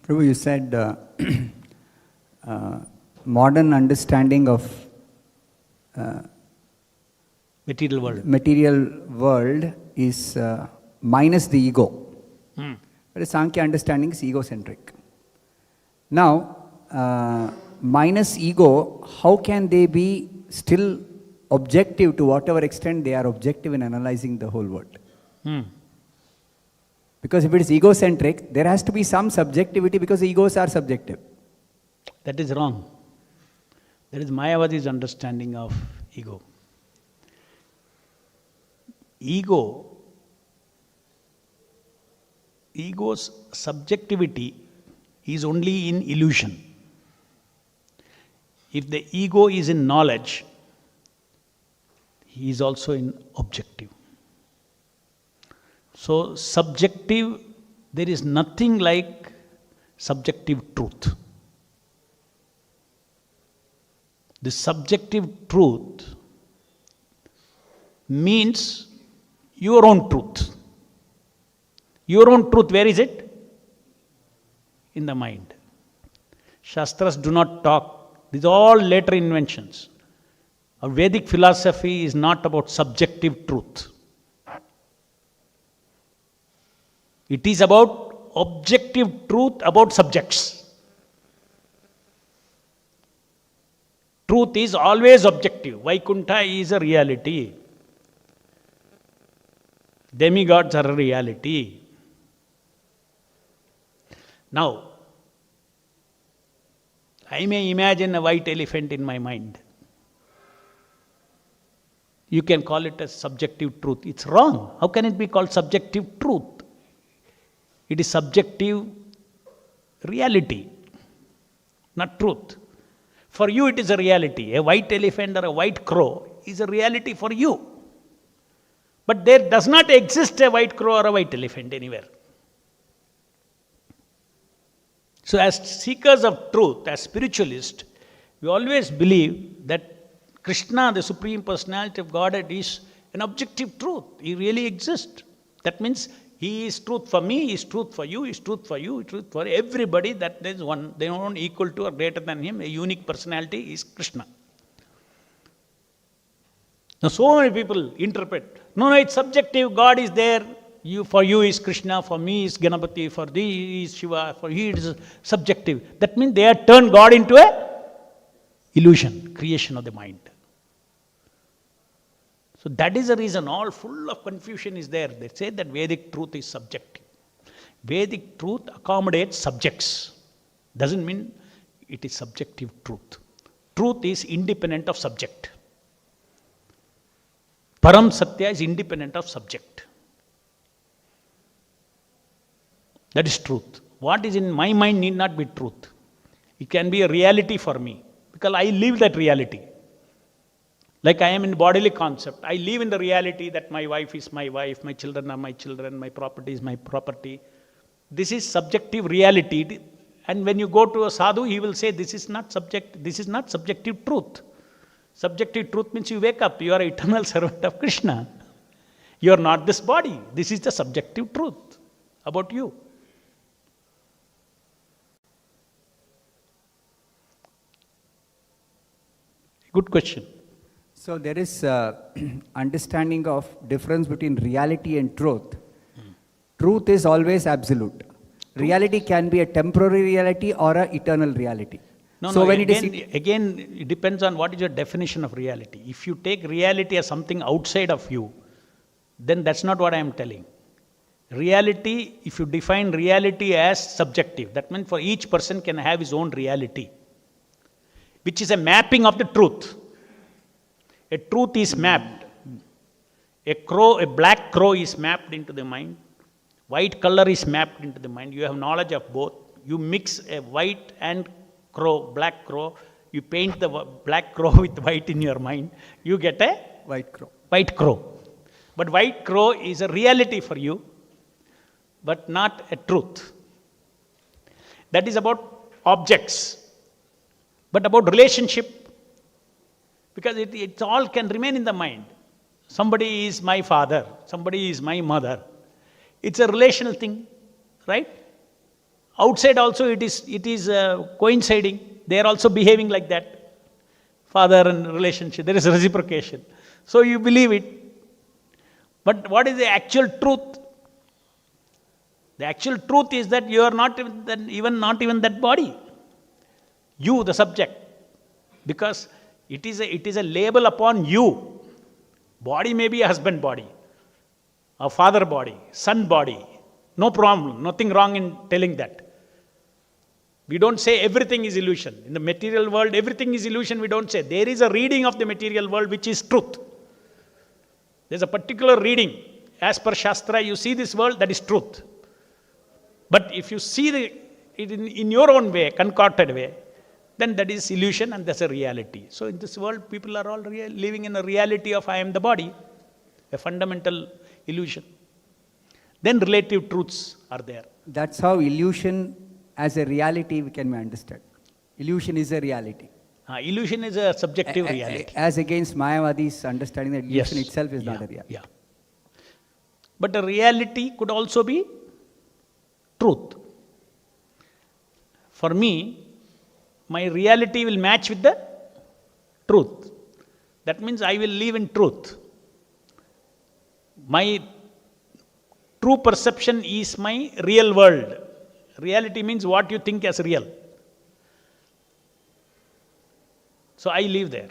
Prabhu, you said modern understanding of material world is minus the ego. But Sankhya understanding is egocentric. Now, minus ego, how can they be still objective to whatever extent they are objective in analyzing the whole world? Because if it is egocentric, there has to be some subjectivity because the egos are subjective. That is wrong. That is Mayavadi's understanding of ego. Ego's subjectivity is only in illusion. If the ego is in knowledge, he is also in objective. So subjective, there is nothing like subjective truth. The subjective truth means your own truth. Your own truth, where is it? In the mind. Shastras do not talk. These are all later inventions. Our Vedic philosophy is not about subjective truth. It is about objective truth about subjects. Truth is always objective. Vaikuntha is a reality. Demigods are a reality. Now, I may imagine a white elephant in my mind. You can call it a subjective truth. It's wrong. How can it be called subjective truth? It is subjective reality, not truth. For you it is a reality. A white elephant or a white crow is a reality for you. But there does not exist a white crow or a white elephant anywhere. So as seekers of truth, as spiritualists, we always believe that Krishna, the Supreme Personality of Godhead, is an objective truth. He really exists. That means He is truth for me, He is truth for you, He is truth for you, He is truth for everybody. That there is one, they are not equal to or greater than Him. A unique personality is Krishna. Now so many people interpret, no, it's subjective, God is there. For you is Krishna, for me is Ganapati, for thee is Shiva, for he is subjective. That means they have turned God into a illusion, creation of the mind. So that is the reason all full of confusion is there. They say that Vedic truth is subjective. Vedic truth accommodates subjects. Doesn't mean it is subjective truth. Truth is independent of subject. Param Satya is independent of subject. That is truth. What is in my mind need not be truth. It can be a reality for me because I live that reality. Like I am in bodily concept. I live in the reality that my wife is my wife, my children are my children, my property is my property. This is subjective reality. And when you go to a sadhu, he will say this is not subjective truth. Subjective truth means you wake up, you are an eternal servant of Krishna. You are not this body. This is the subjective truth about you. Good question. So there is understanding of difference between reality and truth. Truth is always absolute. Reality can be a temporary reality or an eternal reality. Again, it depends on what is your definition of reality. If you take reality as something outside of you, then that's not what I am telling. Reality, if you define reality as subjective, that means for each person can have his own reality, which is a mapping of the truth. A truth is mapped. A black crow is mapped into the mind. White color is mapped into the mind. You have knowledge of both. You mix a white and black crow. You paint the black crow with white in your mind. You get a white crow. White crow. But white crow is a reality for you, but not a truth. That is about objects. But about relationship, because it all can remain in the mind. Somebody is my father, somebody is my mother. It's a relational thing, right? Outside also it is coinciding. They are also behaving like that. Father and relationship, there is reciprocation. So you believe it. But what is the actual truth? The actual truth is that you are not even that body. You, the subject. Because it is a label upon you. Body may be a husband body, a father body, son body. No problem, nothing wrong in telling that. We don't say everything is illusion. In the material world, everything is illusion, we don't say. There is a reading of the material world which is truth. There's a particular reading. As per Shastra, you see this world, that is truth. But if you see it in your own way, concocted way, then that is illusion and that's a reality. So in this world, people are all living in a reality of I am the body, a fundamental illusion. Then relative truths are there. That's how illusion as a reality we can understand. Illusion is a reality. Illusion is a subjective reality. As against Mayavadi's understanding that illusion itself is not a reality. Yeah. But a reality could also be truth. For me, my reality will match with the truth. That means I will live in truth. My true perception is my real world. Reality means what you think as real. So I live there.